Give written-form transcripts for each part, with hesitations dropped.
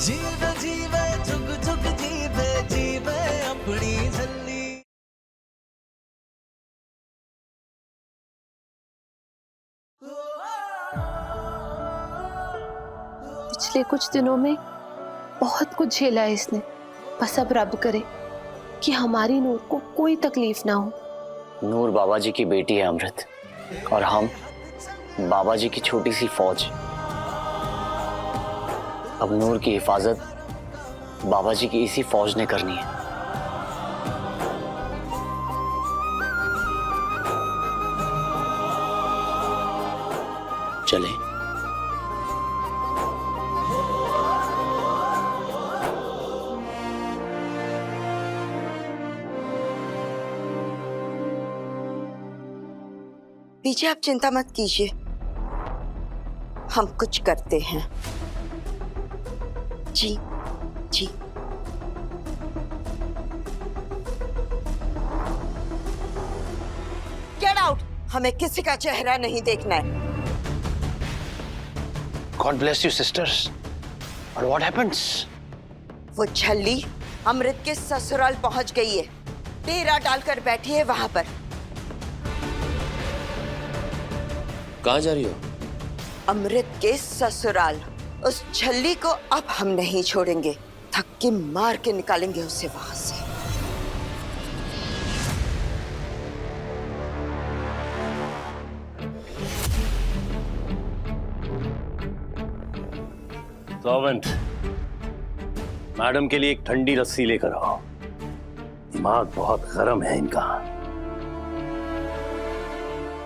जीवे जीवे जुग जुग जीवे जीवे अपनी झल्ली। पिछले कुछ दिनों में बहुत कुछ झेला है इसने। बस अब रब करे कि हमारी नूर को कोई तकलीफ ना हो। नूर बाबा जी की बेटी है अमृत, और हम बाबा जी की छोटी सी फौज। अब नूर की हिफाजत बाबा जी की इसी फौज ने करनी है। चलें। पीछे आप चिंता मत कीजिए, हम कुछ करते हैं। जी जी। गेट आउट, हमें किसी का चेहरा नहीं देखना है। God bless you, sisters. But what happens? वो छल्ली अमृत के ससुराल पहुंच गई है, डेरा डालकर बैठी है वहां पर। कहाँ जा रही हो? अमृत के ससुराल। उस छल्ली को अब हम नहीं छोड़ेंगे, धक्के मार के निकालेंगे उसे वहां से। सर्वेंट, मैडम के लिए एक ठंडी लस्सी लेकर आओ। दिमाग बहुत गर्म है इनका।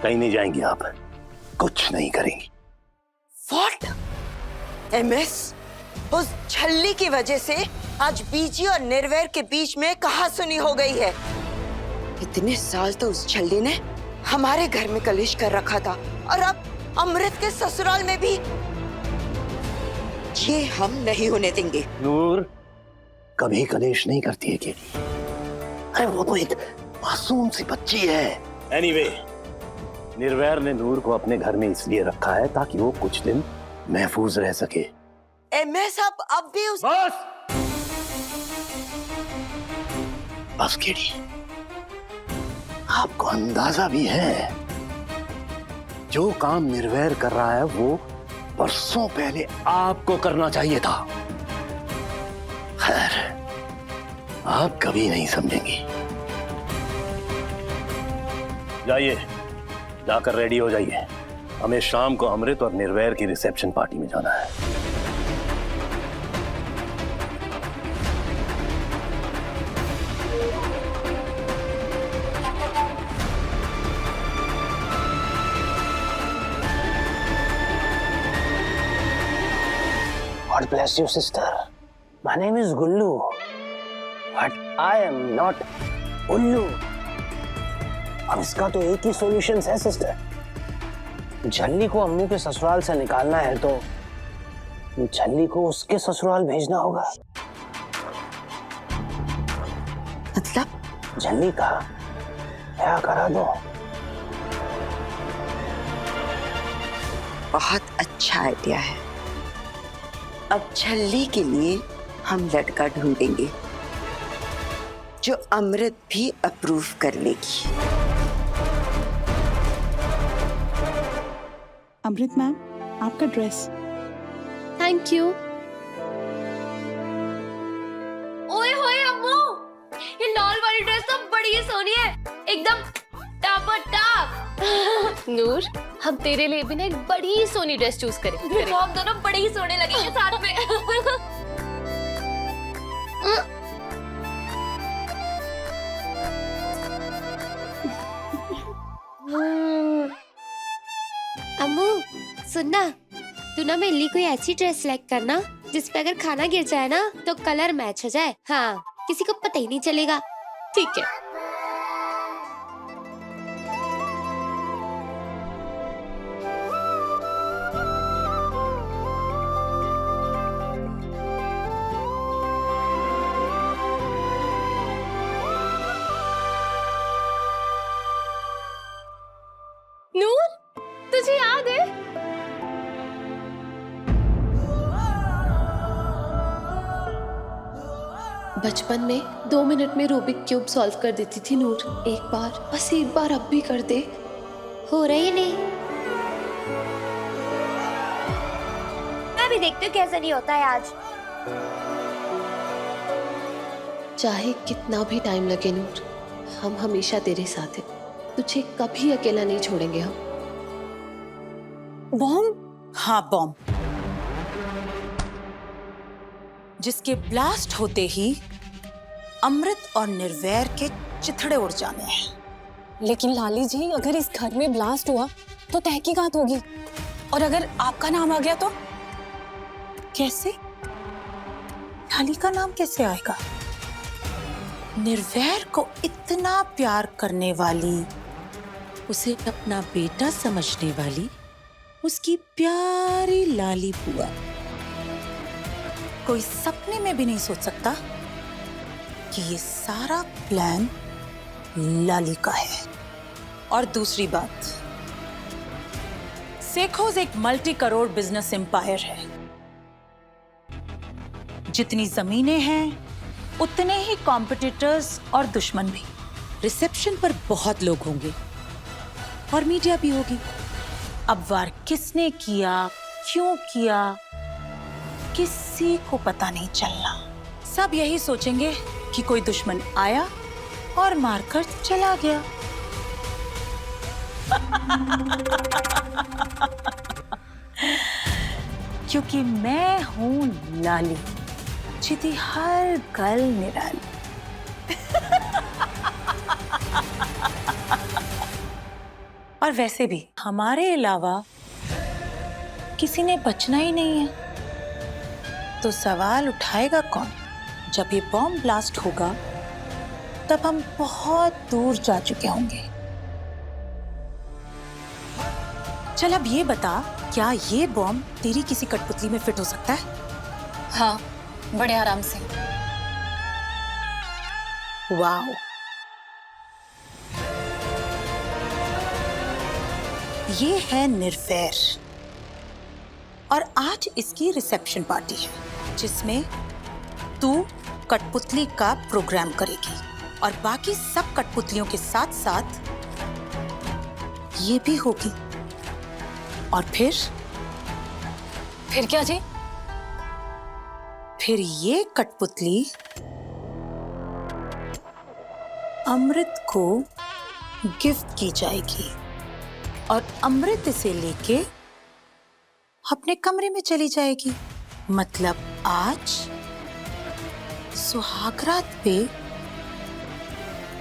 कहीं नहीं जाएंगी आप, कुछ नहीं करेंगी। What? MS? उस छल्ली की वजह से आज बीजी और निर्वैर के बीच में कहासुनी हो गई है। इतने साल तो उस छल्ली ने हमारे घर में कलेश कर रखा था, और अब अमृत के ससुराल में भी। ये हम नहीं होने देंगे। नूर कभी कलेश नहीं करती है केडी। अरे वो तो एक मासूम सी बच्ची है। एनीवे, निर्वैर ने नूर को अपने घर में इसलिए रखा है ताकि वो कुछ दिन महफूज रह सके। MS अब भी उस बस केडी, आपको अंदाजा भी है जो काम निर्वैर कर रहा है वो बरसों पहले आपको करना चाहिए था। खैर, आप कभी नहीं समझेंगी। जाइए, जाकर रेडी हो जाइए। हमें शाम को अमृत और निर्वैर की रिसेप्शन पार्टी में जाना है। God bless you, sister. My name is Gullu, but I am not Ullu. अब इसका तो एक ही सॉल्यूशन है सिस्टर। झल्ली को अम्मू के ससुराल से निकालना है तो झल्ली को उसके ससुराल भेजना होगा। मतलब? झल्ली का क्या करा दो। बहुत अच्छा आइडिया है। अब छल्ली के लिए हम लड़का ढूंढेंगे जो अमृत भी अप्रूव कर लेगी। अमृत मैम, आपका ड्रेस। Thank you. ओए होए अम्मू, ये लाल वाली ड्रेस तो बड़ी ही सोनी है, एकदम टाप। नूर, हम तेरे लिए भी ना एक बड़ी ही सोनी ड्रेस चूज करेंगे। तो हम दोनों बड़े ही सोने लगेंगे साथ में। अम्मू सुनना, तू ना मेरे लिए कोई ऐसी ड्रेस सिलेक्ट करना जिस पे अगर खाना गिर जाए ना तो कलर मैच हो जाए। हाँ, किसी को पता ही नहीं चलेगा। ठीक है। नूर, तुझे याद है बचपन में 2 मिनट में रूबिक क्यूब सॉल्व कर देती थी नूर। एक बार, बस एक बार अब भी कर दे। हो रही नहीं। मैं भी देखती हूँ कैसे नहीं होता है आज। चाहे कितना भी टाइम लगे नूर, हम हमेशा तेरे साथ हैं। तुझे कभी अकेला नहीं छोड़ेंगे हम। बॉम्ब? हाँ, बॉम्ब जिसके ब्लास्ट होते ही अमृत और निर्वैर के चिथड़े उड़ जाने हैं। लेकिन लाली जी, अगर इस घर में ब्लास्ट हुआ तो तहकीकात होगी, और अगर आपका नाम आ गया तो? कैसे? लाली का नाम कैसे आएगा? निर्वैर को इतना प्यार करने वाली, उसे अपना बेटा समझने वाली उसकी प्यारी लाली बुआ कोई सपने में भी नहीं सोच सकता कि ये सारा प्लान लाली का है। और दूसरी बात, सेखोज एक मल्टी करोड़ बिजनेस एम्पायर है। जितनी जमीनें हैं उतने ही कॉम्पिटिटर्स और दुश्मन भी। रिसेप्शन पर बहुत लोग होंगे और मीडिया भी होगी। अब वार किसने किया, क्यों किया, किसी को पता नहीं चलना। सब यही सोचेंगे कि कोई दुश्मन आया और मारकर चला गया। क्योंकि मैं हूं लाली, जिती हर गल निराली। और वैसे भी हमारे अलावा किसी ने बचना ही नहीं है, तो सवाल उठाएगा कौन? जब ये बॉम्ब ब्लास्ट होगा तब हम बहुत दूर जा चुके होंगे। चल अब ये बता, क्या ये बॉम्ब तेरी किसी कठपुतली में फिट हो सकता है? हाँ, बड़े आराम से। वाओ, ये है निर्वैर और आज इसकी रिसेप्शन पार्टी है जिसमें तू कठपुतली का प्रोग्राम करेगी और बाकी सब कठपुतलियों के साथ साथ ये भी होगी। और फिर क्या जी? फिर ये कठपुतली अमृत को गिफ्ट की जाएगी और अमृत इसे लेके अपने कमरे में चली जाएगी। मतलब आज सुहागरात पे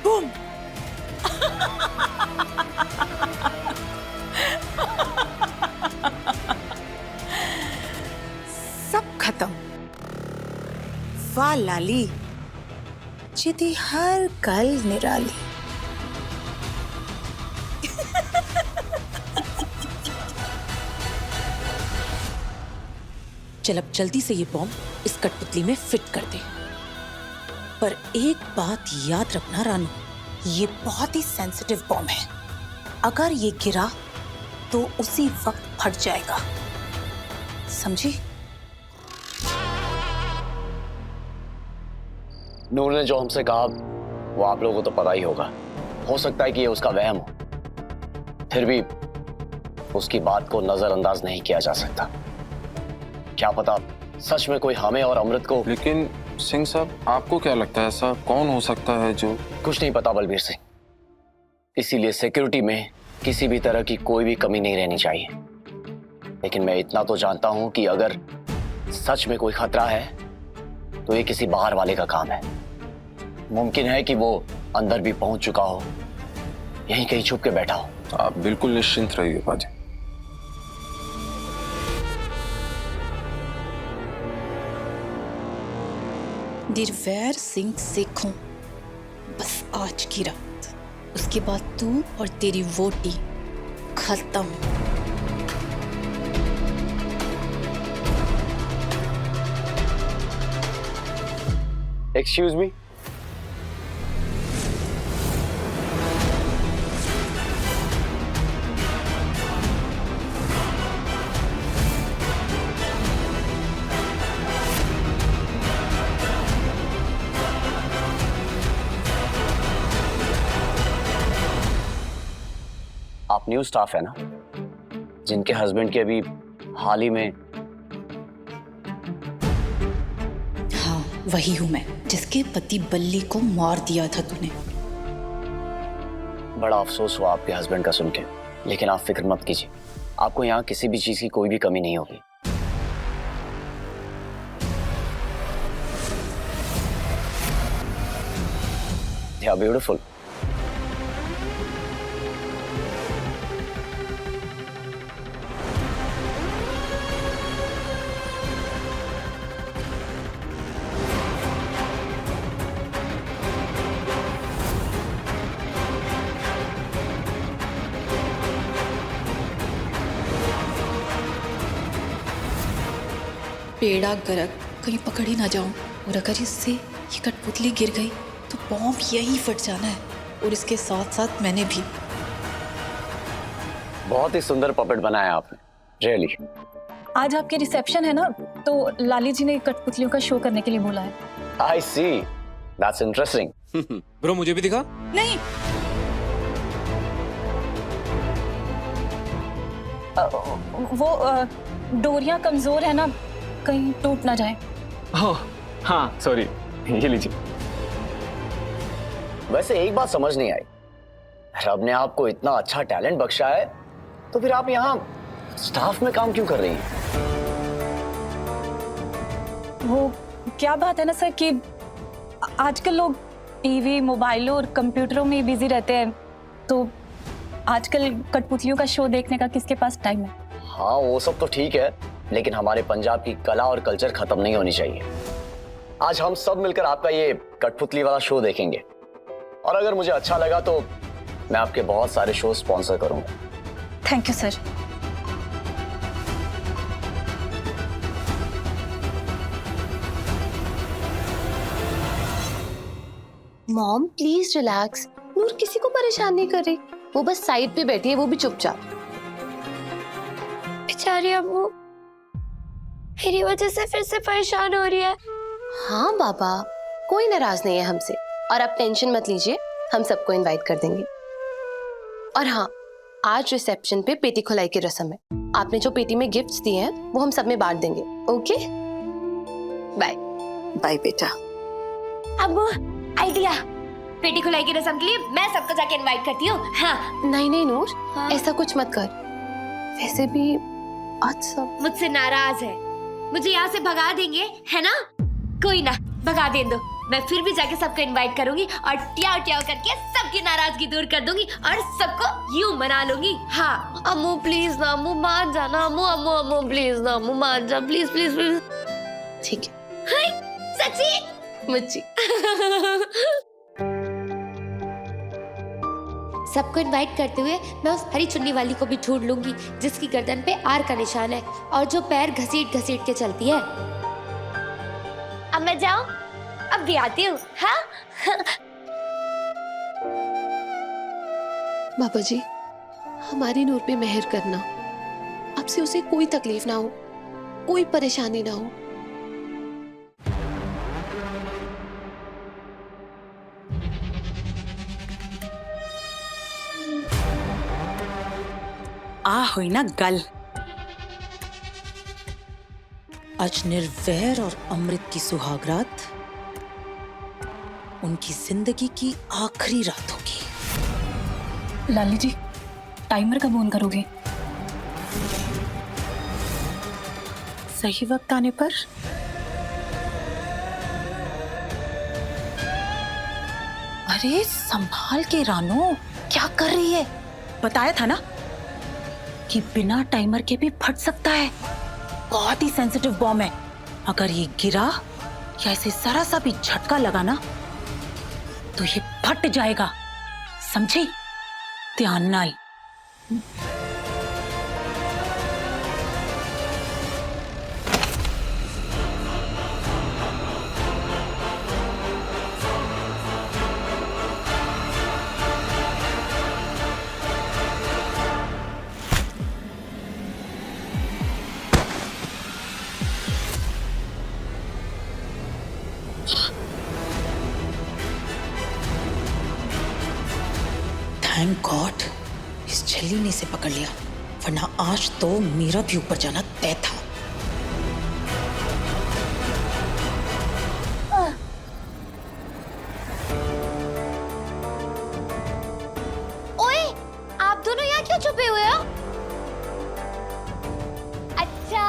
बूम। सब खत्म। वाह लाली, जिती हर गल निराली। चल अब जल्दी से ये बॉम्ब इस कठपुतली में फिट कर दे। पर एक बात याद रखना रानू, ये बहुत ही सेंसिटिव बॉम्ब है। अगर ये गिरा तो उसी वक्त फट जाएगा, समझी? नूर ने जो हमसे कहा वो आप लोगों को तो पता ही होगा। हो सकता है कि ये उसका वहम हो, फिर भी उसकी बात को नजरअंदाज नहीं किया जा सकता। क्या पता सच में कोई हमें और अमृत को। लेकिन सिंह साहब, आपको क्या लगता है ऐसा कौन हो सकता है जो? कुछ नहीं पता बलबीर सिंह, इसीलिए सिक्योरिटी में किसी भी तरह की कोई भी कमी नहीं रहनी चाहिए। लेकिन मैं इतना तो जानता हूं कि अगर सच में कोई खतरा है तो ये किसी बाहर वाले का काम है। मुमकिन है कि वो अंदर भी पहुंच चुका हो, यहीं कहीं छुप के बैठा हो। आप बिल्कुल निश्चिंत रहिए बाजी। निर्वैर सिंह सेखों, बस आज की रात, उसके बाद तू और तेरी वोटी खत्म। एक्सक्यूज मी, आप न्यू स्टाफ है ना, जिनके हस्बैंड के अभी हाल ही में? हाँ, वही हूँ मैं, जिसके पति बल्ली को मार दिया था तूने। बड़ा अफसोस हुआ आपके हस्बैंड का सुन के, लेकिन आप फिक्र मत कीजिए, आपको यहाँ किसी भी चीज की कोई भी कमी नहीं होगी। They are beautiful. पेड़ा गरक कहीं पकड़ ही ना जाऊं, और अगर इससे ये कठपुतली गिर गई तो बॉम्ब यहीं फट जाना है, और इसके साथ साथ मैंने भी। बहुत ही सुंदर पपेट बनाया आपने, रियली। आज आपकी रिसेप्शन है ना, तो लाली जी ने कठपुतलियों का शो करने के लिए बोला है। I see. That's interesting. Bro मुझे भी दिखा। नहीं, वो डोरियां कमजोर है ना, कहीं टूट ना जाए। हाँ सॉरी, ये लीजिए। वैसे एक बात समझ नहीं आई, रब ने आपको इतना अच्छा टैलेंट बख्शा है, तो फिर आप यहाँ स्टाफ में काम क्यों कर रही हैं? वो क्या बात है ना सर कि आजकल लोग टीवी, मोबाइलों और कंप्यूटरों में बिजी रहते हैं, तो आजकल कठपुतलियों का शो देखने का किसके पास टाइम है। हाँ वो सब तो ठीक है, लेकिन हमारे पंजाब की कला और कल्चर खत्म नहीं होनी चाहिए। आज हम सब मिलकर आपका ये कठपुतली वाला शो देखेंगे, और अगर मुझे अच्छा लगा तो मैं आपके बहुत सारे शो स्पॉन्सर करूंगा। Thank you sir. Mom please relax, Noor किसी को परेशान नहीं कर रही, वो बस साइड पे बैठी है, वो भी चुपचाप। बेचारी अम्मू मेरी वजह से फिर से परेशान हो रही है। हाँ बाबा, कोई नाराज नहीं है हमसे, और आप टेंशन मत लीजिए, हम सबको इनवाइट कर देंगे। और हाँ, आज रिसेप्शन पे पेटी खुलाई की रस्म है, आपने जो पेटी में गिफ्ट्स दिए हैं वो हम सब में बांट देंगे। Okay bye. बाय बेटा। अम्मू आइडिया, पेटी खुलाई की रस्म के लिए मैं सबको जाके इनवाइट करती हूँ। हाँ। नहीं नहीं नूर, हाँ? ऐसा कुछ मत कर, वैसे भी आज सब मुझसे नाराज है, मुझे यहाँ से भगा देंगे है ना? कोई ना, भगा दे दो, मैं फिर भी जाके सबको इनवाइट करूंगी और ट्याव ट्याव करके सबकी नाराजगी दूर कर दूंगी और सबको यूं मना लूंगी। हाँ अम्मू प्लीज ना, अम्मू मान जाना, अम्मू अम्मू अम्मू प्लीज ना, अम्मू मान जा, प्लीज प्लीज प्लीज। ठीक है। हाय सच्ची मुच्ची। सबको इनवाइट करते हुए मैं उस हरी चुन्नी वाली को भी ढूंढ लूंगी, जिसकी गर्दन पे आर का निशान है और जो पैर घसीट घसीट के चलती है। अब मैं जाऊं? अब भी आती हूँ। हाँ बाबा जी, हमारी नूर पे मेहर करना, अब से उसे कोई तकलीफ ना हो, कोई परेशानी ना हो। आ हुई ना गल। आज निर्वैर और अमृत की सुहागरात, उनकी जिंदगी की आखिरी रात होगी। लाली जी, टाइमर कब ऑन करोगे? सही वक्त आने पर। अरे संभाल के रानो, क्या कर रही है? बताया था ना कि बिना टाइमर के भी फट सकता है, बहुत ही सेंसिटिव बॉम्ब है। अगर ये गिरा या इसे जरा सा भी झटका लगा ना तो ये फट जाएगा, समझी? ध्यान नाल। थैंक गॉड, इस छल्ली ने इसे पकड़ लिया, वरना आज तो मेरा भी ऊपर जाना तय था। ओए, आप दोनों यहाँ क्यों छुपे हुए हो? अच्छा,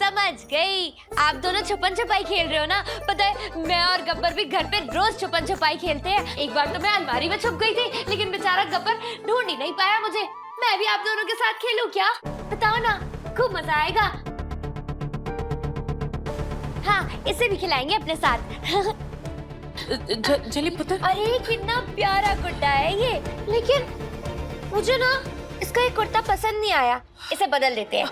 समझ गई। आप दोनों छुपन छुपाई खेल रहे हो ना? पता है, मैं और गब्बर भी घर पे रोज छुपन छुपाई खेलते हैं। एक बार तो मैं अलमारी में छुप गई थी, लेकिन बेचारा गब्बर ढूंढ ही नहीं पाया मुझे। मैं भी आप दोनों के साथ खेलूं क्या? बताओ ना, खूब मजा आएगा। हाँ, इसे भी खिलाएंगे अपने साथ। जली पुत्र, अरे कितना प्यारा कुर्ता है ये, लेकिन मुझे ना इसका ये कुर्ता पसंद नहीं आया। इसे बदल देते हैं।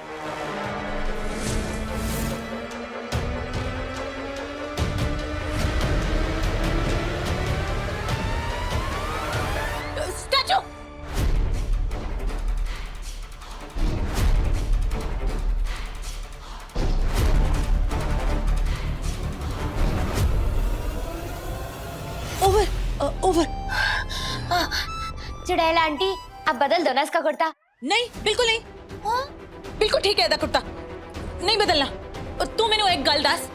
स्टैचू! ओवर। चुड़ैल आंटी, अब बदल दो ना इसका कुर्ता। नहीं, बिल्कुल नहीं। बिल्कुल ठीक है एदा कुर्ता, नहीं बदलना। तू मैंने एक गल दस,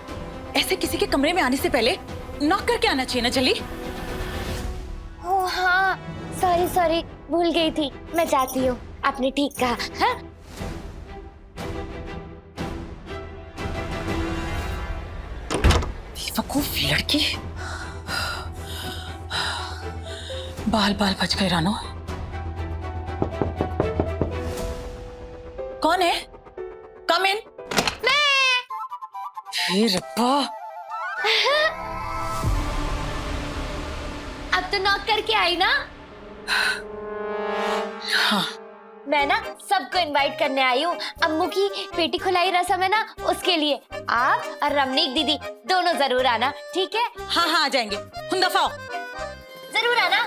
ऐसे किसी के कमरे में आने से पहले नॉक करके आना चाहिए ना जली। ओ हाँ, सॉरी, भूल गई थी। मैं जाती हूँ, आपने ठीक कहा। हाँ? बेवकूफ लड़की। बाल बच गए रानो। कौन है? कम इन। मैं। रब्बा। अब तो नॉक करके आई ना? हाँ। मैं ना सबको इनवाइट करने आई हूँ। अम्मू की पेटी खुलाई रस्म है ना, उसके लिए आप और रमनीक दीदी दोनों जरूर आना, ठीक है? हाँ आ जाएंगे। हुंदफाओ। जरूर आना।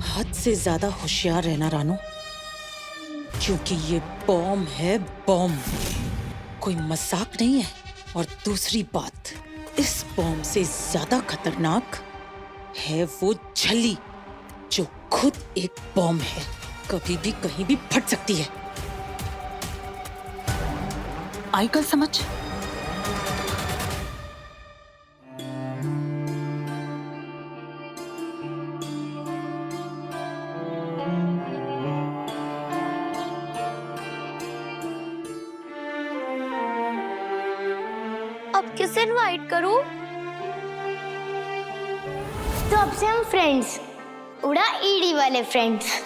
हद से ज्यादा होशियार रहना रानो, क्योंकि ये बॉम्ब है, बॉम्ब, कोई मजाक नहीं है। और दूसरी बात, इस बॉम्ब से ज्यादा खतरनाक है वो झल्ली, जो खुद एक बॉम्ब है, कभी भी कहीं भी फट सकती है। आई कल समझ? अब किसे इनवाइट करूं? तो अब से हम फ्रेंड्स, उड़ा ईडी वाले फ्रेंड्स।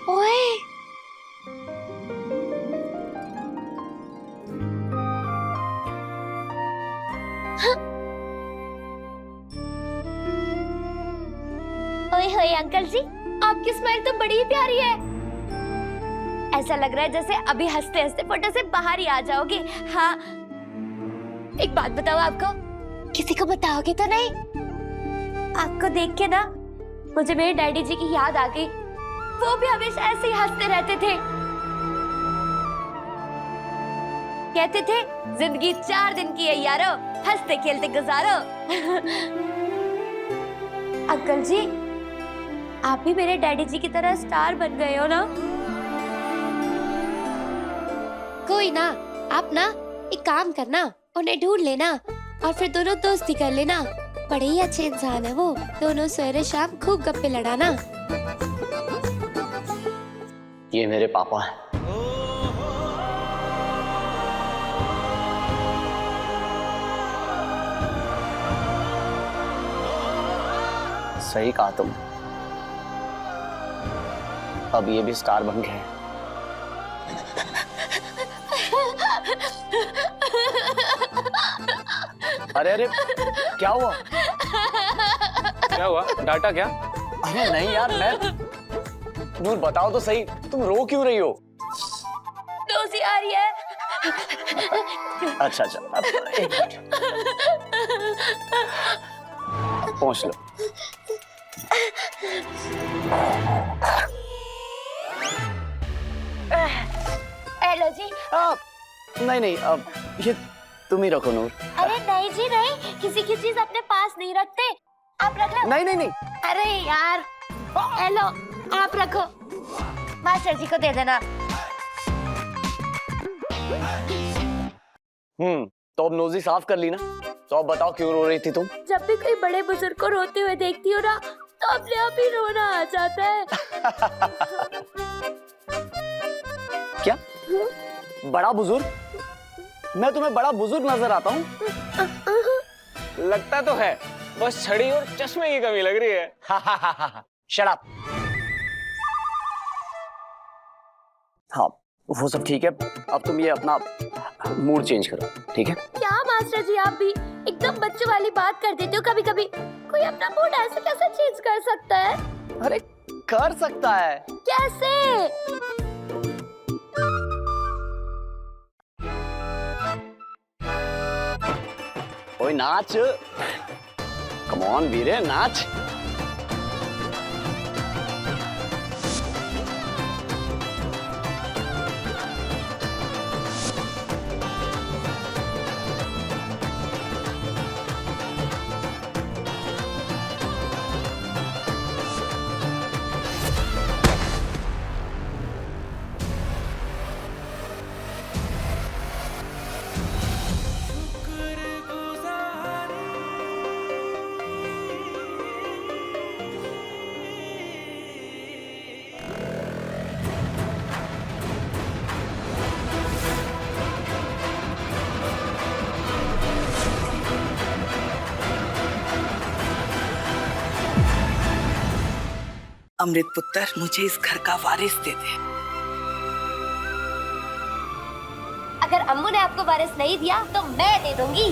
ओए, ओए अंकल जी, आपकी स्माइल तो बड़ी ही प्यारी है। ऐसा लग रहा है जैसे अभी हंसते हंसते फोटो से बाहर ही आ जाओगे। हाँ, एक बात बताओ, आपको किसी को बताओगे तो नहीं? आपको देख के ना मुझे मेरे डैडी जी की याद आ गई। वो भी हमेशा ऐसे ही हंसते रहते थे। कहते थे जिंदगी 4 दिन की है यारो, हंसते खेलते गुजारो। अंकल जी, आप भी मेरे डैडी जी की तरह स्टार बन गए हो ना? कोई ना, आप ना एक काम करना, उन्हें ढूंढ लेना और फिर दोनों दोस्ती कर लेना। बड़े ही अच्छे इंसान है वो। दोनों सवेरे शाम खूब गप्पे लड़ाना। ये मेरे पापा हैं। सही कहा तुम, अब ये भी स्टार बन गए। अरे क्या हुआ? क्या हुआ? डाटा क्या? अरे नहीं यार, मैं दूर बताओ तो सही, तुम रो क्यों रही हो? रोजी आ रही है। अच्छा, एक मिनट। पहुंच लो। हेलो जी। नहीं नहीं, अब ये तुम ही रखो नूर। अरे नहीं जी नहीं, किसी की चीज अपने पास नहीं रखते, आप रख लो। नहीं नहीं नहीं। अरे यार, हेलो आप रखो, मास्टर जी को दे देना। तो अब नोजी साफ कर ली ना, तो अब बताओ क्यों रो रही थी तुम? जब भी कोई बड़े बुजुर्ग को रोते हुए देखती हो ना, तो अपने आप ही रोना आ जाता है। क्या बड़ा बुजुर्ग? मैं तुम्हें बड़ा बुजुर्ग नजर आता हूँ? लगता तो है, बस छड़ी और चश्मे की कमी लग रही है। Shut up. हाँ वो सब ठीक है, अब तुम ये अपना मूड चेंज करो, ठीक है? क्या मास्टर जी, आप भी एकदम बच्चों वाली बात कर देते हो कभी कभी। कोई अपना मूड ऐसे कैसे चेंज कर सकता है? अरे कर सकता है। कैसे? ओए नाच, कम ऑन वीरे नाच। अमृत पुत्र, मुझे इस घर का वारिस दे दे। अगर अम्मू ने आपको वारिस नहीं दिया तो मैं दे दूंगी।